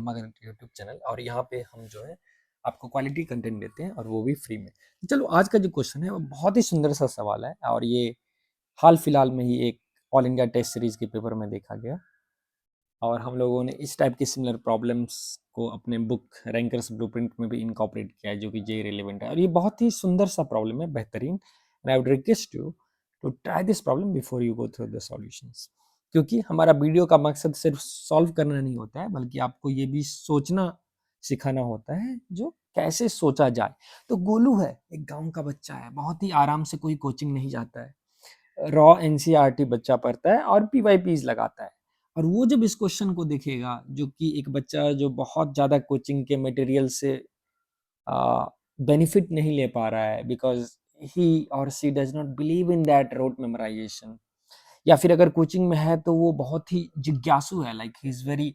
YouTube channel, और यहाँ पे हम जो है आपको क्वालिटी कंटेंट देते हैं और वो भी फ्री में। चलो आज का जो क्वेश्चन है वो बहुत ही सुंदर सा सवाल है और ये हाल फिलहाल में ही एक ऑल इंडिया टेस्ट सीरीज के पेपर में देखा गया और हम लोगों ने इस टाइप की सिमिलर प्रॉब्लम्स को अपने बुक रैंकर्स ब्लूप्रिंट में भी इनकॉर्पोरेट किया है, जो कि जे रिलेवेंट है और ये बहुत ही सुंदर सा प्रॉब्लम है, बेहतरीन। And I would request you to try this problem before you go through the solutions, क्योंकि हमारा वीडियो का मकसद सिर्फ सॉल्व करना नहीं होता है, बल्कि आपको ये भी सोचना सिखाना होता है जो कैसे सोचा जाए। तो गोलू है, एक गांव का बच्चा है, बहुत ही आराम से, कोई कोचिंग नहीं जाता है, रॉ एनसीईआरटी बच्चा पढ़ता है और पीवाईपीज लगाता है। और वो जब इस क्वेश्चन को देखेगा, जो कि एक बच्चा जो बहुत ज़्यादा कोचिंग के मटेरियल से बेनिफिट नहीं ले पा रहा है, बिकॉज ही और she does not believe in that rote memorisation, या फिर अगर कोचिंग में है तो वो बहुत ही जिज्ञासु है, like he is very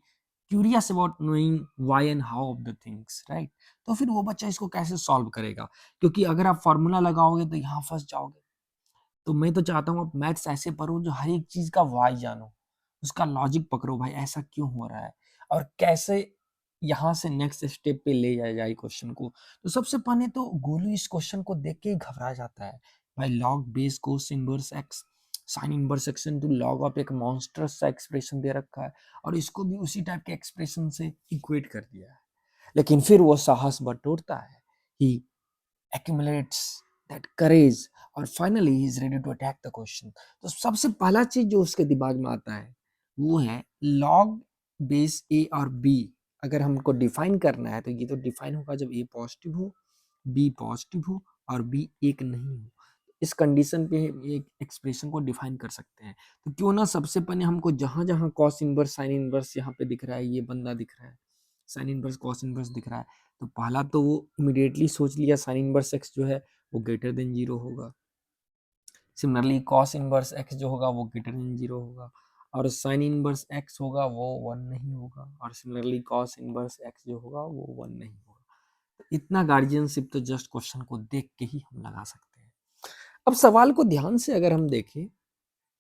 curious about knowing why and how of the things, right. तो फिर वो बच्चा इसको कैसे सॉल्व करेगा, क्योंकि अगर आप फॉर्मूला लगाओगे तो यहाँ फंस जाओगे। तो मैं तो चाहता हूँ आप मैथ्स ऐसे पढ़ो जो हर एक चीज का वाई जानो, उसका लॉजिक पकड़ो, भाई ऐसा क्यों हो रहा है और कैसे यहाँ से नेक्स्ट स्टेप पे ले जाया जाए क्वेश्चन को। तो सबसे पहले तो गोलू इस क्वेश्चन को देख के ही घबरा जाता है। भाई log base cos inverse x sign inverse x into log of एक मॉन्स्टरस सा एक्सप्रेशन दे रखा है और इसको भी उसी टाइप के एक्सप्रेशन से इक्वेट कर दिया है। लेकिन फिर वो साहस बटोरता है, ही accumulates that courage और finally he is ready to attack the question। तो सबसे पहला चीज जो उसके दिमाग में आता है वो है log बेस a और b। अगर हमको डिफाइन करना है तो ये तो डिफाइन होगा जब a पॉजिटिव हो, b पॉजिटिव हो और b एक नहीं हो। इस कंडीशन पे एक एक्सप्रेशन को डिफाइन कर सकते हैं। तो क्यों ना सबसे पहले हमको जहां जहां कॉस इनवर्स साइन इनवर्स यहाँ पे दिख रहा है, ये बंदा दिख रहा है, साइन इनवर्स कॉस इनवर्स दिख रहा है, तो पहला तो वो इमिडिएटली सोच लिया साइन इनवर्स एक्स जो है वो ग्रेटर देन 0 होगा। सिमिलरली कॉस इनवर्स एक्स जो होगा वो ग्रेटर देन 0 होगा और साइन इनवर्स एक्स होगा वो 1 नहीं होगा और सिमिलरली कॉस इनवर्स एक्स जो होगा वो 1 नहीं होगा। तो इतना गार्जियनशिप तो जस्ट क्वेश्चन को देख के ही हम लगा सकते हैं। अब सवाल को ध्यान से अगर हम देखें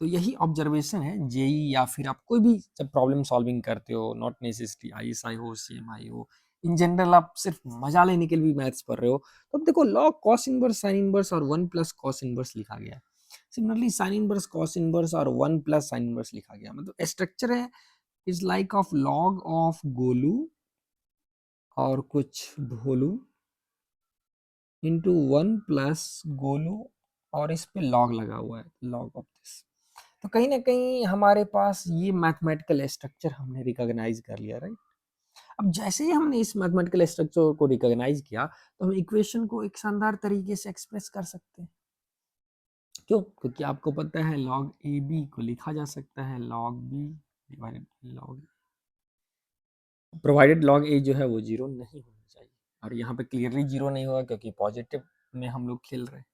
तो यही ऑब्जर्वेशन है जेई या फिर आप कोई भी जब प्रॉब्लम सॉल्विंग करते हो, नॉट नेसेसरी आईएसआई हो, सीएमआई हो, इन जनरल आप सिर्फ मजा लेने के लिए भी मैथ्स पढ़ रहे हो, तो अब देखो log cos inverse sine inverse और 1 प्लस कॉस इनवर्स लिखा गया है। Similarly sine inverse cos inverse और 1 प्लस साइन इनवर्स लिखा गया, मतलब स्ट्रक्चर है is like of log of Golu और कुछ भोलू इंटू 1 प्लस गोलू और इस पे लॉग लगा हुआ है, लॉग ऑफ दिस। तो कहीं ना कहीं हमारे पास ये मैथमेटिकल स्ट्रक्चर हमने रिकॉग्नाइज कर लिया, राइट। अब जैसे ही हमने इस मैथमेटिकल स्ट्रक्चर को रिकॉग्नाइज किया तो हम इक्वेशन को एक शानदार तरीके से एक्सप्रेस कर सकते हैं। क्यों? क्योंकि आपको पता है लॉग ए बी को लिखा जा सकता है log B divided log, provided log A जो है वो 0 नहीं होना चाहिए, और यहाँ पे क्लियरली 0 नहीं होगा क्योंकि पॉजिटिव में हम लोग खेल रहे हैं,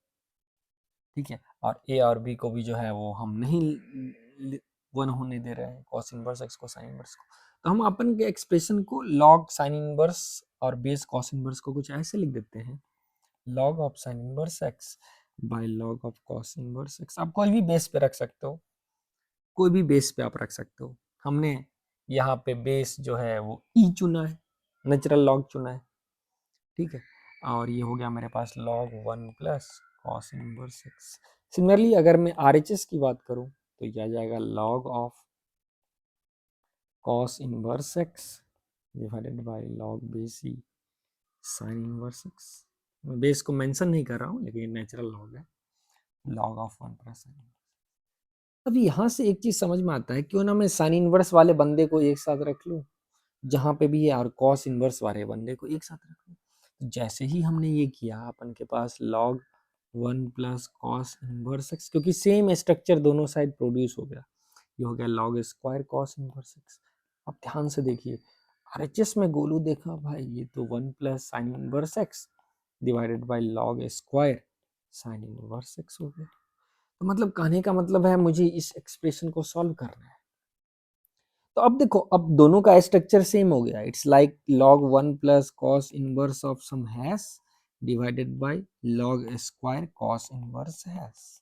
ठीक है। और ए और बी को भी जो है वो हम नहीं 1 होने दे रहे हैं, कॉस इनवर्स एक्स को साइन इनवर्स को। तो हम अपन के एक्सप्रेशन को लॉग साइन इनवर्स और बेस कॉस इनवर्स को कुछ ऐसे लिख देते हैं, log of sine inverse x by log of cos inverse x. आप कोई भी बेस पे रख सकते हो, कोई भी बेस पे आप रख सकते हो। हमने यहाँ पे बेस जो है वो ई चुना है, नेचुरल लॉग चुना है, ठीक है। और ये हो गया मेरे पास log 1 plus cos inverse X. Similarly अगर मैं आरएचएस की बात करूं तो यह आ जाएगा log of cos inverse x divided by log base E sign inverse x. मैं बेस को मेंशन नहीं कर रहा हूं लेकिन नेचुरल लॉग है, लॉग ऑफ 1 प्लस साइन। अब यहाँ से एक चीज समझ में आता है, क्यों ना मैं साइन इनवर्स वाले बंदे को एक साथ रख लूं जहां पे भी है और कॉस इनवर्स वाले बंदे को एक साथ रख लूं। तो जैसे ही हमने ये किया अपन के पास log 1 plus cos inverse x, क्योंकि सेम स्ट्रक्चर दोनों साइड प्रोड्यूस हो गया, ये हो गया log square cos inverse x. अब ध्यान से देखिए आरएचएस में गोलू देखा भाई ये तो 1 plus sign inverse x divided by log square sine inverse x हो गया। तो मतलब कहने का मतलब है मुझे इस एक्सप्रेशन को सॉल्व करना है। तो अब देखो अब दोनों का स्ट्रक्चर सेम हो गया, it's like log 1 plus cos inverse of some hash divided by log square cos inverse hash.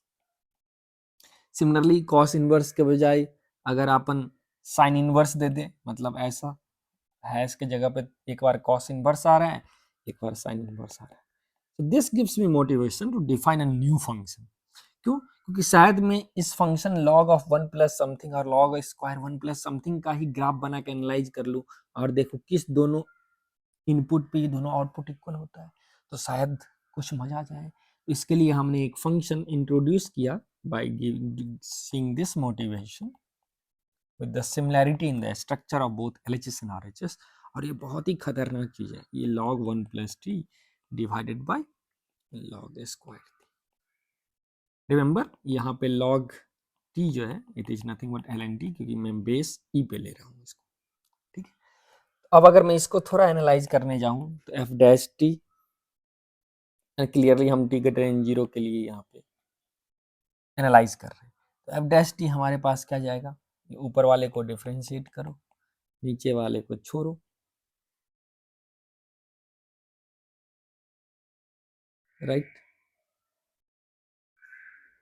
Similarly cos inverse के बजाय अगर अपन साइन इनवर्स दे दे, मतलब ऐसा हैश के जगह पे एक बार कॉस इनवर्स आ रहा है, एक बार साइन इनवर्स आ रहा है। So this gives me motivation to define a new function. क्यों? क्योंकि शायद मैं इस function log of one plus something और log square one plus something का ही ग्राफ बना के एनालाइज कर लूँ और देखो किस दोनों इनपुट पे ये दोनों आउटपुट इक्वल होता है, तो शायद कुछ मजा आ जाए। तो इसके लिए हमने एक फंक्शन इंट्रोड्यूस किया by seeing this motivation with the similarity in the structure of both LHS and RHS. और ये बहुत ही खतरनाक चीज है, ये log one plus t divided by log square. Remember यहाँ पे log t जो है it is nothing but l n t, क्योंकि मैं बेस ई पे ले रहा हूँ इसको। ठीक है, अब अगर मैं इसको थोड़ा एनालाइज करने जाऊँ तो एफ डैश टी, क्लियरली हम टी ग्रेटर देन जीरो के लिए यहाँ पे एनालाइज कर रहे हैं, तो एफ डैश टी हमारे पास क्या जाएगा, ऊपर वाले को डिफ्रेंशिएट करो, नीचे वाले को छोड़ो, राइट।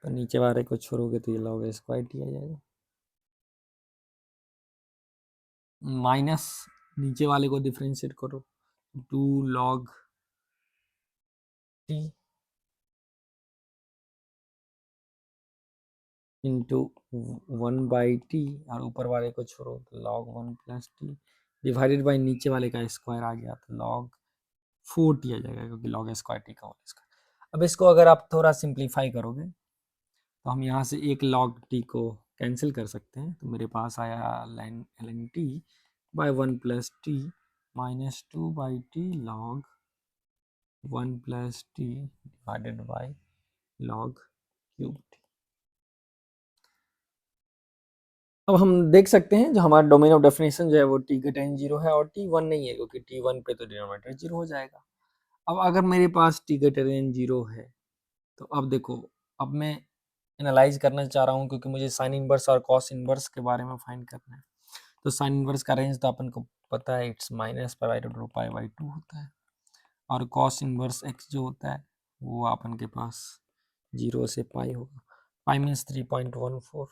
तो नीचे वाले को छोड़ोगे तो ये log स्क्वायर टी आ जाएगा, माइनस नीचे वाले को डिफ्रेंशिएट करो, 2 log टी इंटू 1/t और ऊपर वाले को छोड़ो तो log 1 plus t divided by नीचे वाले का स्क्वायर आ गया तो log 4t आ जाएगा, क्योंकि log स्क्वायर टी का होल स्क्वायर। अब इसको अगर आप थोड़ा सिंप्लीफाई करोगे तो हम यहाँ से एक log t को कैंसिल कर सकते हैं, तो मेरे पास आया ln t by 1 plus T minus 2/t log 1 plus t divided by log cube T. अब हम देख सकते हैं जो हमारा डोमेन ऑफ डेफिनेशन जो है वो t ग्रेटर देन जीरो है और t1 नहीं है, क्योंकि t1 पे तो डिनोमिनेटर जीरो हो जाएगा। अब अगर मेरे पास t ग्रेटर देन जीरो है तो अब देखो, अब मैं एनालाइज करना चाह रहा हूँ, क्योंकि मुझे साइन इनवर्स और कॉस इनवर्स के बारे में फाइंड करना है। तो साइन इनवर्स का रेंज तो अपन को पता है, इट्स माइनस पाई/2 होता है, और कॉस इनवर्स x जो होता है वो अपन के पास 0 से पाई होगा, पाई मीन्स 3.14,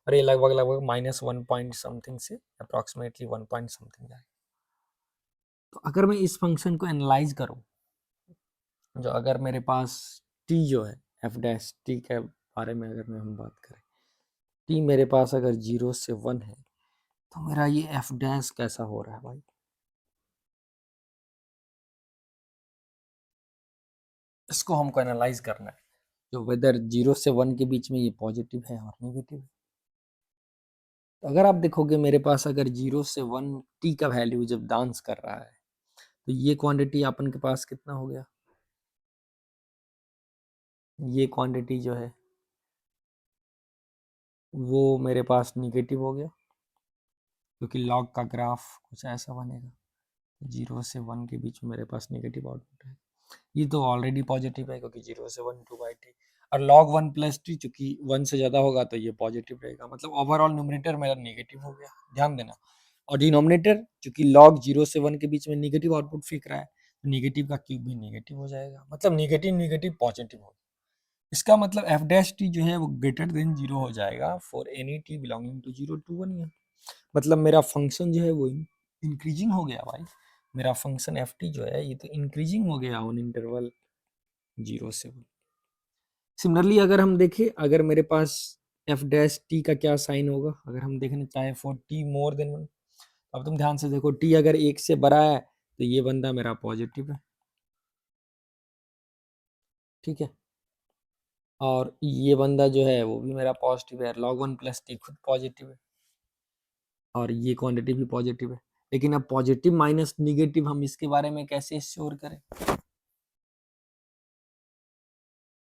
और ये लगभग लगभग माइनस 1 पॉइंट समथिंग से अप्रॉक्सीमेटली 1 पॉइंट समथिंग जाए। तो अगर मैं इस फंक्शन को एनालाइज करूं, जो अगर मेरे पास t जो है एफ डैश टी के बारे में अगर मैं हम बात करें, t मेरे पास अगर 0 से 1 है तो मेरा ये एफ डैश कैसा हो रहा है भाई, इसको हमको एनालाइज करना है, जो वेदर 0 से 1 के बीच में ये पॉजिटिव है और नेगेटिव है। तो अगर आप देखोगे मेरे पास अगर 0 से 1 t का वैल्यू जब डांस कर रहा है तो ये क्वांटिटी अपन के पास कितना हो गया, ये क्वांटिटी जो है वो मेरे पास निगेटिव हो गया, क्योंकि लॉग का ग्राफ कुछ ऐसा बनेगा, 0 से 1 के बीच में मेरे पास नेगेटिव आउटपुट है। ये तो ऑलरेडी पॉजिटिव है, क्योंकि 0 से 1 2/t, और log 1 प्लस टी चूंकि 1 से ज़्यादा होगा तो ये पॉजिटिव रहेगा, मतलब ओवरऑल न्यूमरेटर मेरा नेगेटिव हो गया, ध्यान देना। और डिनोमिनेटर चूंकि log 0 से 1 के बीच में नेगेटिव आउटपुट फेंक रहा है, तो नेगेटिव का क्यूब भी नेगेटिव हो जाएगा, मतलब नेगेटिव नेगेटिव पॉजिटिव होगा। इसका मतलब एफ डैश टी जो है वो ग्रेटर देन जीरो हो जाएगा for any t belonging to 0 to 1 year. मतलब मेरा फंक्शन जो है वो इंक्रीजिंग हो गया भाई, मेरा फंक्शन एफ टी जो है ये तो इंक्रीजिंग हो गया ऑन इंटरवल 0 से 1। सिमिलरली अगर हम देखें, अगर मेरे पास एफ डैश टी का क्या साइन होगा, अगर हम देखना चाहे फॉर टी मोर देन 1, अब तुम ध्यान से देखो, टी अगर 1 से बड़ा है तो ये बंदा मेरा पॉजिटिव है, ठीक है, और ये बंदा जो है वो भी मेरा पॉजिटिव है, log 1 प्लस टी खुद पॉजिटिव है, और ये क्वांटिटी भी पॉजिटिव है। लेकिन अब पॉजिटिव माइनस निगेटिव हम इसके बारे में कैसे श्योर करें,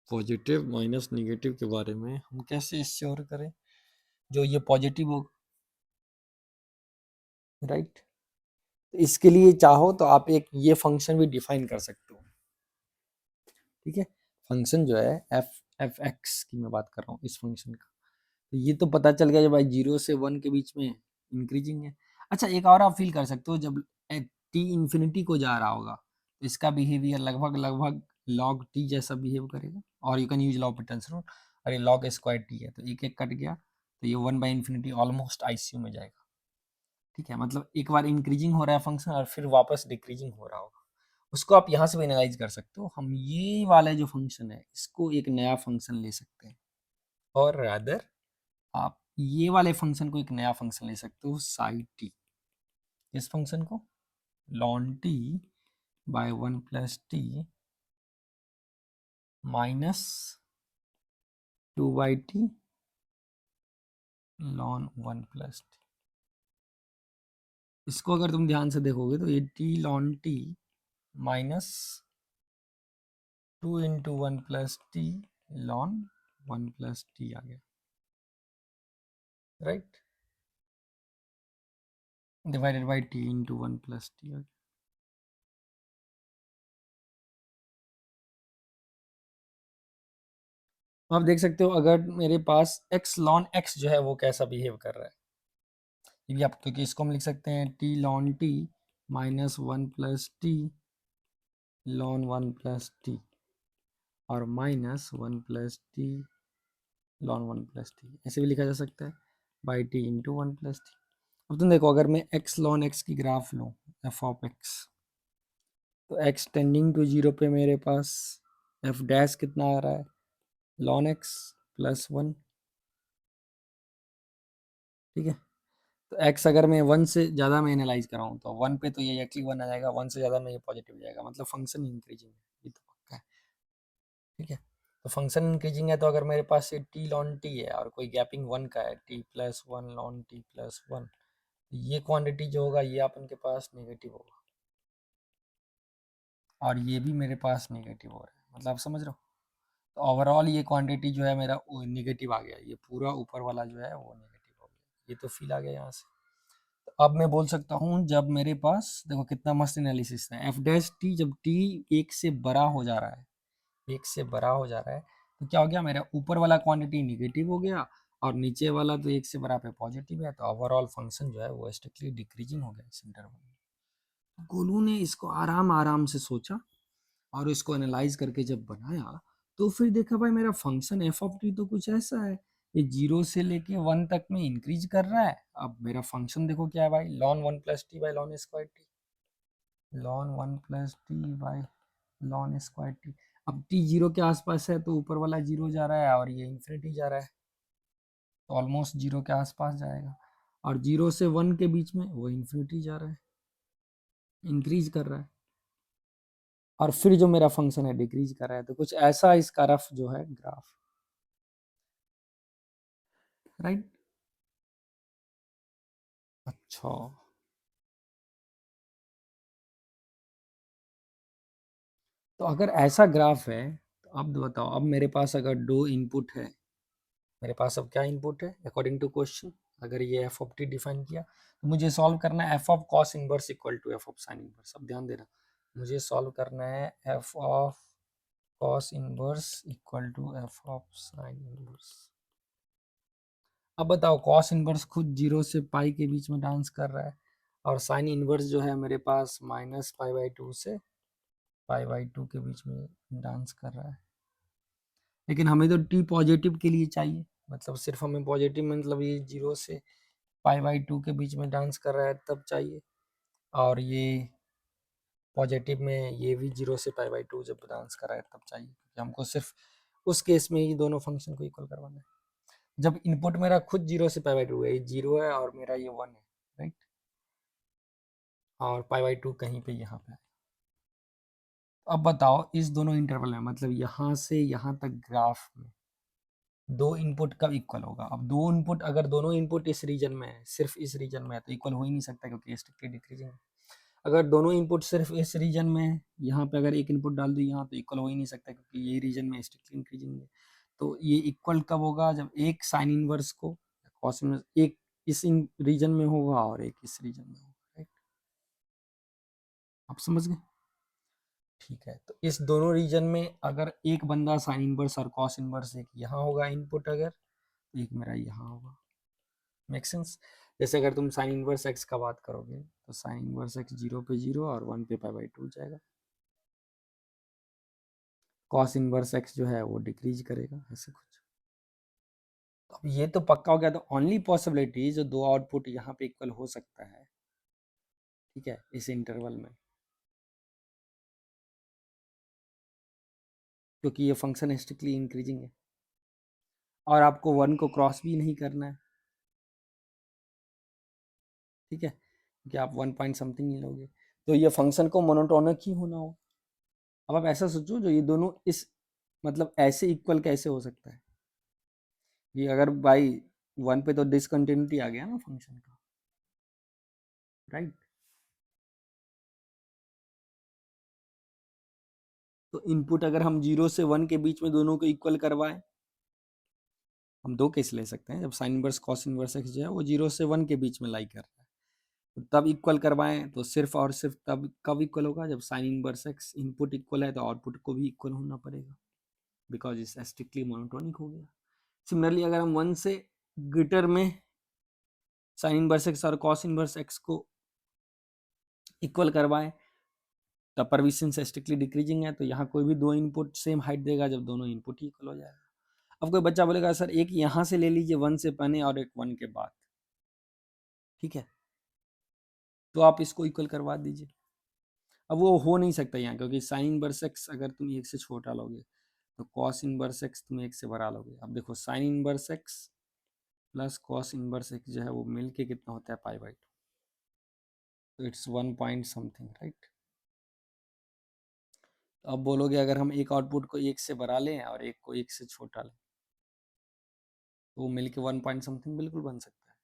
पॉजिटिव माइनस निगेटिव के बारे में हम कैसे श्योर करें, जो ये पॉजिटिव हो, राइट। इसके लिए चाहो तो आप एक ये फंक्शन भी डिफाइन कर सकते हो, ठीक है। फंक्शन जो है एफ एक्स की मैं बात कर रहा हूँ, इस फंक्शन का, तो ये तो पता चल गया जब भाई 0 से 1 के बीच में इंक्रीजिंग है। अच्छा, एक और आप फील कर सकते हो, जब टी इन्फिनिटी को जा रहा होगा तो इसका बिहेवियर लगभग लगभग log टी जैसा बिहेव करेगा, और you can use L'Hopital's rule, अरे log स्क्वायर टी है तो एक एक कट गया, तो ये 1/∞ ऑलमोस्ट आईसीयू में जाएगा। ठीक है, मतलब एक बार इंक्रीजिंग हो रहा है फंक्शन और फिर वापस डिक्रीजिंग हो रहा होगा, उसको आप यहाँ से भी एनालाइज कर सकते हो। हम ये वाला जो फंक्शन है इसको एक नया फंक्शन ले सकते हैं, और रादर आप ये वाले फंक्शन को एक नया फंक्शन ले सकते हो साई टी। इस फंक्शन को ln T by 1 plus T minus 2 by T ln 1 plus T. इसको अगर तुम ध्यान से देखोगे तो ये T ln T minus 2 into 1 plus T ln 1 plus T आ गया, right, divided by T into 1 plus T आ गया। आप देख सकते हो अगर मेरे पास x लॉन x जो है वो कैसा बिहेव कर रहा है, ये भी आप, क्योंकि इसको हम लिख सकते हैं T ln T minus 1 plus T ln 1 plus T और minus 1 plus T ln 1 plus T, ऐसे भी लिखा जा सकता है by T into 1 plus T. अब तुम देखो अगर मैं x लॉन x की ग्राफ लूँ एफ ऑफ x, तो x टेंडिंग टू 0 पे मेरे पास f डैश कितना आ रहा है लॉन x प्लस 1, ठीक है। तो x अगर मैं 1 से ज़्यादा में एनालाइज कराऊँ तो 1 पे तो ये एक्चुअली 1 आ जाएगा, 1 से ज़्यादा में ये पॉजिटिव जाएगा, मतलब फंक्शन इंक्रीजिंग है, ये तो पक्का है, ठीक है। तो फंक्शन इंक्रीजिंग है, तो अगर मेरे पास ये टी लॉन टी है और कोई गैपिंग 1 का है, T plus 1 lawn T plus 1, ये क्वांटिटी जो होगा ये अपन के पास नेगेटिव होगा, और ये भी मेरे पास नेगेटिव हो रहा है, मतलब आप समझ रहे हो। तो ओवरऑल ये क्वांटिटी जो है मेरा नेगेटिव आ गया, ये पूरा ऊपर वाला जो है वो नेगेटिव हो गया, ये तो फील आ गया यहाँ से। तो अब मैं बोल सकता हूँ जब मेरे पास देखो कितना मस्त एनालिसिस है, एफ डैश टी जब टी एक से बड़ा हो जा रहा है, एक से बड़ा हो जा रहा है, तो क्या हो गया, मेरा ऊपर वाला क्वांटिटी निगेटिव हो गया और नीचे वाला तो एक से बड़ा पे पॉजिटिव है, तो ओवरऑल फंक्शन जो है वो स्ट्रिक्टली डिक्रीजिंग हो गया इस इंटरवल में। गोलू ने इसको आराम आराम से सोचा और इसको एनालाइज करके जब बनाया, तो फिर देखा भाई मेरा फंक्शन एफ ऑफ टी तो कुछ ऐसा है, ये 0 से लेके 1 तक में इंक्रीज कर रहा है। अब मेरा फंक्शन देखो क्या है भाई, lawn 1 plus T by lawn square T, ln 1 plus T by lawn square T. अब टी 0 के आसपास है तो ऊपर वाला 0 जा रहा है और ये इन्फिनिटी जा रहा है, तो ऑलमोस्ट 0 के आसपास जाएगा, और 0 से 1 के बीच में वो इन्फिनिटी जा रहा है, इंक्रीज कर रहा है, और फिर जो मेरा फंक्शन है डिक्रीज कर रहा है, तो कुछ ऐसा इसका रफ जो है ग्राफ, राइट। अच्छा, तो अगर ऐसा ग्राफ है तो अब बताओ, अब मेरे पास अगर दो इनपुट है, मेरे पास अब क्या इनपुट है अकॉर्डिंग टू क्वेश्चन, अगर ये एफ ऑफ टी डिफाइन किया तो मुझे सॉल्व करना है f of cos inverse equal to f of sine inverse. अब ध्यान देना, मुझे सॉल्व करना है f of cos inverse equal to f of sine inverse. अब बताओ कॉस इनवर्स खुद 0 से पाई के बीच में डांस कर रहा है, और साइन इनवर्स जो है मेरे पास माइनस पाई बाई 2 से पाई बाई 2 के बीच में डांस कर रहा है। लेकिन हमें तो टी पॉजिटिव के लिए चाहिए, मतलब सिर्फ हमें पॉजिटिव मतलब ये 0 से पाई बाई 2 के बीच में डांस कर रहा है तब चाहिए, और ये पॉजिटिव में ये भी 0 से पाई बाई 2 जब डांस कर रहा है तब चाहिए, क्योंकि हमको सिर्फ उस केस में ही दोनों फंक्शन को इक्वल करवाना है, जब इनपुट मेरा खुद 0 से पाई बाई 2 है, ये 0 है और मेरा ये 1 है, राइट, और पाई बाई 2 कहीं पे यहाँ पे है। अब बताओ इस दोनों इंटरवल में, मतलब यहाँ से यहाँ तक ग्राफ में दो इनपुट कब इक्वल होगा। अब दो इनपुट अगर दोनों इनपुट इस रीजन में है, सिर्फ इस रीजन में है, तो इक्वल हो ही नहीं सकता, क्योंकि स्ट्रिक्टली डिक्रीजिंग है। अगर दोनों इनपुट सिर्फ इस रीजन में है, यहाँ पे अगर एक इनपुट डाल दो यहाँ, तो इक्वल हो ही नहीं सकता, क्योंकि ये रीजन में स्ट्रिक्टली इंक्रीजिंग है। तो ये इक्वल कब होगा, जब एक साइन इनवर्स को कॉस इनवर्स एक इस रीजन में होगा और एक इस रीजन में होगा, राइट। आप समझ गए, ठीक है। तो इस दोनों रीजन में अगर एक बंदा साइन इनवर्स और कॉस इनवर्स, एक यहाँ होगा इनपुट, अगर एक मेरा यहाँ होगा, मेक सेंस। जैसे अगर तुम साइन इनवर्स एक्स का बात करोगे तो साइन इनवर्स एक्स 0 पे 0 और 1 पे पाई बाई 2 जाएगा, कॉस इनवर्स एक्स जो है वो डिक्रीज करेगा, ऐसे कुछ। अब ये तो पक्का हो गया, तो ओनली पॉसिबिलिटी जो दो आउटपुट यहाँ पे इक्वल हो सकता है, ठीक है, इस इंटरवल में, क्योंकि ये फंक्शन स्ट्रिक्टली इंक्रीजिंग है और आपको 1 को क्रॉस भी नहीं करना है, ठीक है, क्योंकि आप 1 पॉइंट समथिंग ही लोगे, तो ये फंक्शन को मोनोटोनिक ही होना हो। अब आप ऐसा सोचो, जो ये दोनों इस मतलब ऐसे इक्वल कैसे हो सकता है, ये अगर बाई 1 पे तो डिसकंटिन्यूटी आ गया ना फंक्शन का, राइट। तो इनपुट अगर हम 0 से 1 के बीच में दोनों को इक्वल करवाएं, हम दो केस ले सकते हैं, जब sine inverse cos inverse x जो है वो 0 से 1 के बीच में लाई कर रहा है, तो तब इक्वल करवाएं तो सिर्फ और सिर्फ तब कब इक्वल होगा, जब sign inverse x input equal है तो आउटपुट को भी इक्वल होना पड़ेगा, बिकॉज इस स्ट्रिक्टली मोनोटोनिक हो गया। सिमिलरली अगर हम 1 से ग्रेटर में साइन इनवर्स एक्स और कॉस इनवर्स एक्स को इक्वल करवाएं, तब परविशंस स्ट्रिक्टली डिक्रीजिंग है, तो यहाँ कोई भी दो इनपुट सेम हाइट देगा जब दोनों इनपुट ही इक्वल हो जाएगा। अब कोई बच्चा बोलेगा सर एक यहाँ से ले लीजिए 1 से पहले और एक 1 के बाद, ठीक है, तो आप इसको इक्वल करवा दीजिए। अब वो हो नहीं सकता यहाँ, क्योंकि साइन इनवर्स एक्स अगर तुम 1 से छोटा लोगे तो कॉस इनवर्स एक्स तुम 1 से बड़ा लोगे। अब देखो sign inverse x plus cos inverse x जो है वो मिलके कितना होता है पाई बाई 2, तो इट्स 1 पॉइंट समथिंग, राइट। तो अब बोलोगे अगर हम एक आउटपुट को 1 से बड़ा लें और एक को 1 से छोटा लें, तो वो मिलके 1 पॉइंट समथिंग बिल्कुल बन सकता है,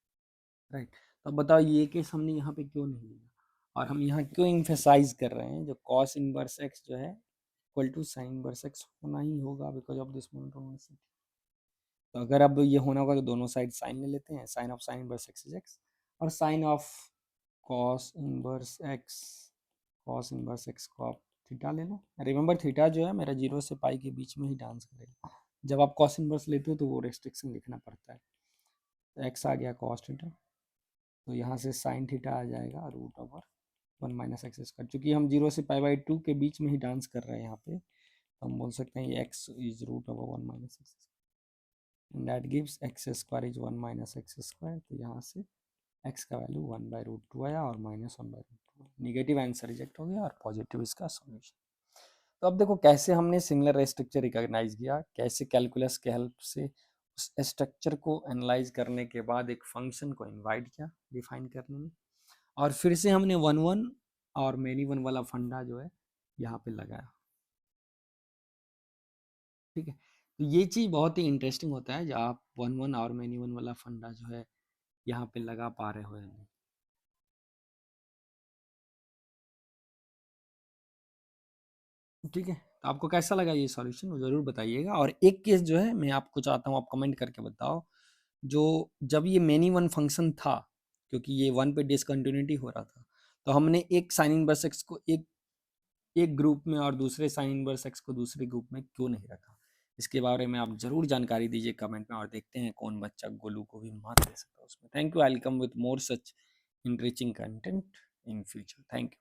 राइट। तो अब बताओ ये केस हमने यहाँ पे क्यों नहीं लिया, और हम यहाँ क्यों इम्फेसाइज कर रहे हैं जो कॉस इनवर्स एक्स जो है equal to sine inverse x होना ही होगा, बिकॉज ऑफ दिस मोनोटोनिसिटी। तो अगर अब ये होना होगा तो दोनों साइड साइन ले लेते हैं, sine of sine inverse X is X, और sine of cos inverse X, cos inverse X को आप थीटा ले लो। रिमेंबर थीटा जो है मेरा 0 से पाई के बीच में ही डांस करेगा, जब आप कॉस इनवर्स लेते हो तो वो रेस्ट्रिक्शन लिखना पड़ता है। तो एक्स आ गया कॉस थीटा, तो यहाँ से साइन थीटा आ जाएगा root over 1 minus x square, चूँकि हम 0 से पाई बाई 2 के बीच में ही डांस कर रहे हैं यहाँ पे, तो हम बोल सकते हैं ये x is root over 1 minus x, and that gives x square is 1 minus x square. तो यहाँ से एक्स का वैल्यू 1 बाई रूट 2 आया और minus 1 by root 2, negative answer reject हो गया और पॉजिटिव इसका सॉल्यूशन। तो अब देखो कैसे हमने सिमिलर स्ट्रक्चर रिकॉग्नाइज किया, कैसे कैलकुलस के हेल्प से उस स्ट्रक्चर को एनालाइज करने के बाद एक फंक्शन को इनवाइट किया डिफाइन करने में, और फिर से हमने 1 1 और मेनी वन वाला फंडा जो है यहाँ पे लगाया, ठीक है। तो ये चीज़ बहुत ही इंटरेस्टिंग होता है जब आप 1 1 और मेनी वन वाला फंडा जो है यहाँ पे लगा पा रहे हो या नहीं। ठीक है, तो आपको कैसा लगा ये सॉल्यूशन वो ज़रूर बताइएगा। और एक केस जो है मैं आपको चाहता हूँ आप कमेंट करके बताओ, जो जब ये मेनी वन फंक्शन था, क्योंकि ये 1 पे डिसकंटिन्यूटी हो रहा था, तो हमने एक साइन इनवर्स एक्स को एक एक ग्रुप में और दूसरे साइन इनवर्स एक्स को दूसरे ग्रुप में क्यों नहीं रखा, इसके बारे में आप ज़रूर जानकारी दीजिए कमेंट में, और देखते हैं कौन बच्चा गोलू को भी मात दे सकता है उसमें। Thank you, I will come with more such enriching content in future. Thank you.